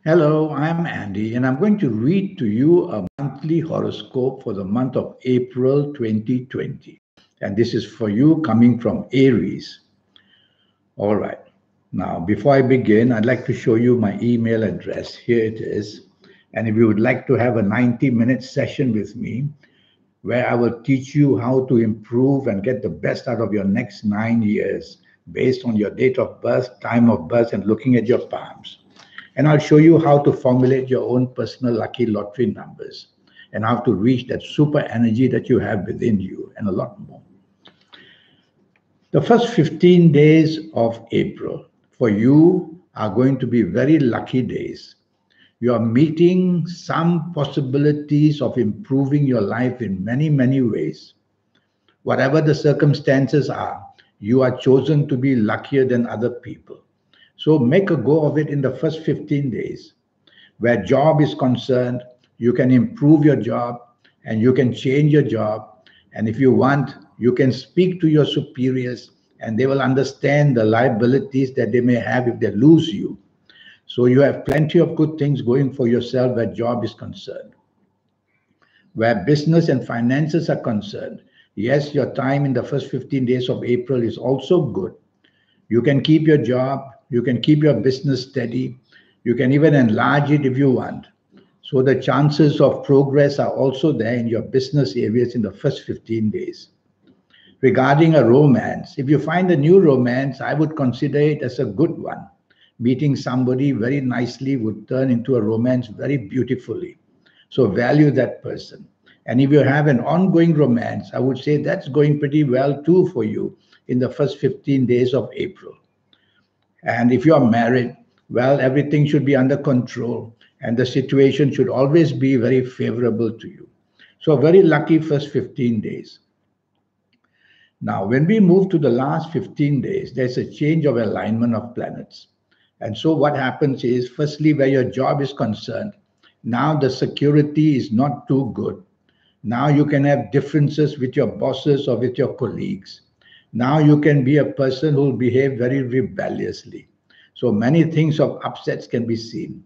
Hello, I'm Andy, and I'm going to read to you a monthly horoscope for the month of April 2020. And this is for you coming from Aries. All right. Now, before I begin, I'd like to show you my email address. Here it is. And if you would like to have a 90-minute session with me, where I will teach you how to improve and get the best out of your next 9 years based on your date of birth, time of birth, and looking at your palms. And I'll show you how to formulate your own personal lucky lottery numbers and how to reach that super energy that you have within you and a lot more. The first 15 days of April for you are going to be very lucky days. You are meeting some possibilities of improving your life in many, many ways. Whatever the circumstances are, you are chosen to be luckier than other people. So make a go of it in the first 15 days. Where job is concerned, you can improve your job and you can change your job. And if you want, you can speak to your superiors and they will understand the liabilities that they may have if they lose you. So you have plenty of good things going for yourself where job is concerned. Where business and finances are concerned, yes, your time in the first 15 days of April is also good. You can keep your job, you can keep your business steady, you can even enlarge it if you want. So the chances of progress are also there in your business areas in the first 15 days. Regarding a romance, if you find a new romance, I would consider it as a good one. Meeting somebody very nicely would turn into a romance very beautifully. So value that person. And if you have an ongoing romance, I would say that's going pretty well too for you in the first 15 days of April. And if you are married, well, everything should be under control and the situation should always be very favorable to you. So, a very lucky first 15 days. Now, when we move to the last 15 days, there's a change of alignment of planets. And so, what happens is, firstly, where your job is concerned, now the security is not too good. Now you can have differences with your bosses or with your colleagues. Now you can be a person who will behave very rebelliously. So many things of upsets can be seen.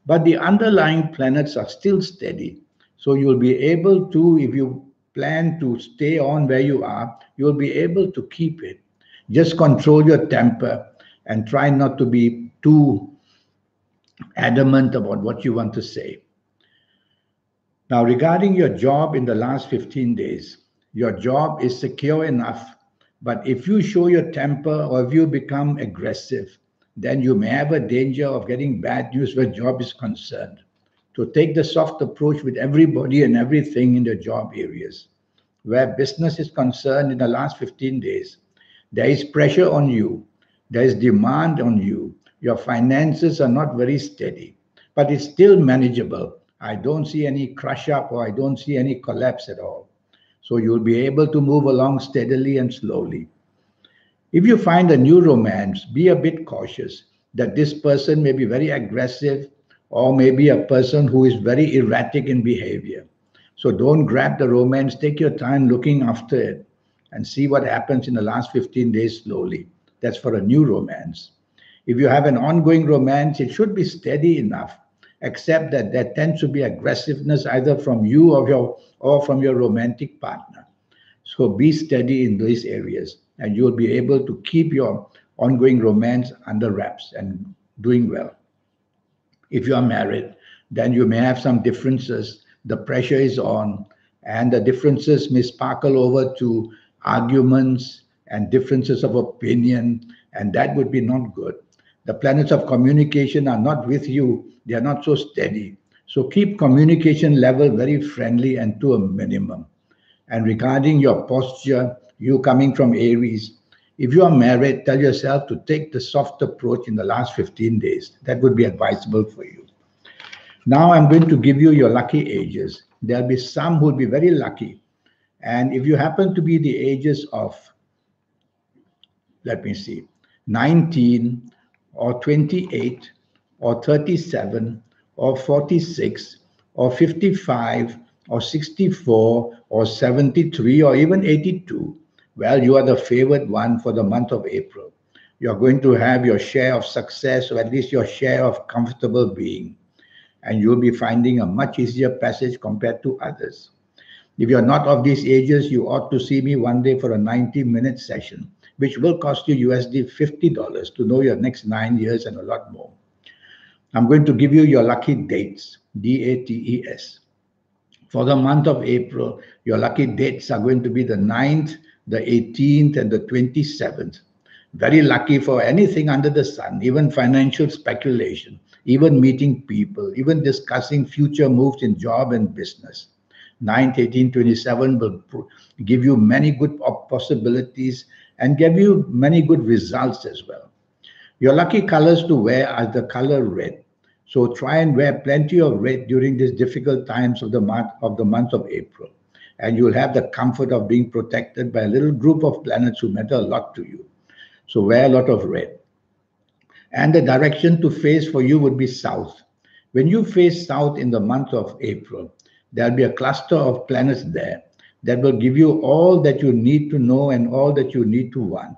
But the underlying planets are still steady. So you'll be able to, if you plan to stay on where you are, you'll be able to keep it. Just control your temper and try not to be too adamant about what you want to say. Now, regarding your job in the last 15 days, your job is secure enough, but if you show your temper or if you become aggressive, then you may have a danger of getting bad news where job is concerned. To take the soft approach with everybody and everything in the job areas. Where business is concerned in the last 15 days, there is pressure on you, there is demand on you, your finances are not very steady, but it's still manageable. I don't see any crush up or I don't see any collapse at all. So you'll be able to move along steadily and slowly. If you find a new romance, be a bit cautious that this person may be very aggressive or maybe a person who is very erratic in behavior. So don't grab the romance, take your time looking after it and see what happens in the last 15 days slowly. That's for a new romance. If you have an ongoing romance, it should be steady enough, except that there tends to be aggressiveness either from you or from your romantic partner. So be steady in these areas, and you'll be able to keep your ongoing romance under wraps and doing well. If you are married, then you may have some differences. The pressure is on, and the differences may sparkle over to arguments and differences of opinion, and that would be not good. The planets of communication are not with you, they are not so steady. So keep communication level very friendly and to a minimum. And regarding your posture, you coming from Aries, if you are married, tell yourself to take the soft approach in the last 15 days. That would be advisable for you. Now I'm going to give you your lucky ages. There'll be some who will be very lucky. And if you happen to be the ages of, let me see, 19 or 28 or 37 or 46 or 55 or 64 or 73 or even 82, well, you are the favored one for the month of April. You're going to have your share of success or at least your share of comfortable being. and you'll be finding a much easier passage compared to others. If you're not of these ages, you ought to see me one day for a 90-minute session, which will cost you USD $50 to know your next 9 years and a lot more. I'm going to give you your lucky dates, DATES. For the month of April, your lucky dates are going to be the 9th, the 18th, and the 27th. Very lucky for anything under the sun, even financial speculation, even meeting people, even discussing future moves in job and business. 9th, 18th, 27 will give you many good possibilities and give you many good results as well. Your lucky colors to wear are the color red. So try and wear plenty of red during these difficult times of the month of April. And you'll have the comfort of being protected by a little group of planets who matter a lot to you. So wear a lot of red. And the direction to face for you would be south. When you face south in the month of April, there'll be a cluster of planets there that will give you all that you need to know and all that you need to want.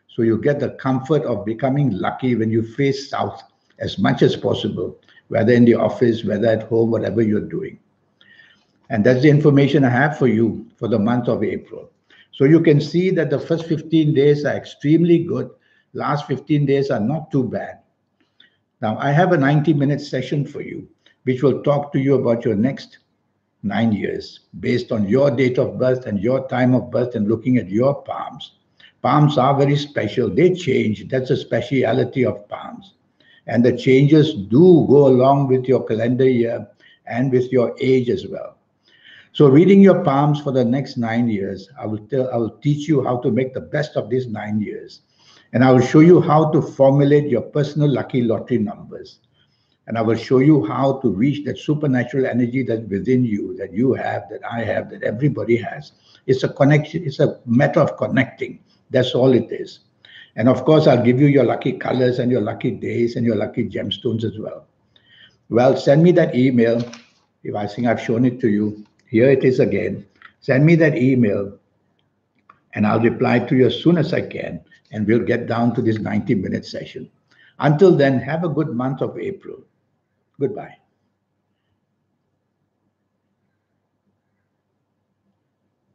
So you get the comfort of becoming lucky when you face south as much as possible, whether in the office, whether at home, whatever you're doing. And that's the information I have for you for the month of April. So you can see that the first 15 days are extremely good. Last 15 days are not too bad. Now, I have a 90-minute session for you, which will talk to you about your next 9 years based on your date of birth and your time of birth and looking at your palms. Palms are very special. They change. That's a speciality of palms. And the changes do go along with your calendar year and with your age as well. So reading your palms for the next 9 years, I will teach you how to make the best of these 9 years. And I will show you how to formulate your personal lucky lottery numbers. And I will show you how to reach that supernatural energy that's within you, that you have, that I have, that everybody has. It's a connection. It's a matter of connecting. That's all it is. And of course, I'll give you your lucky colors and your lucky days and your lucky gemstones as well. Well, send me that email. If I think I've shown it to you, here it is again. Send me that email and I'll reply to you as soon as I can. And we'll get down to this 90-minute session. Until then, have a good month of April. Goodbye.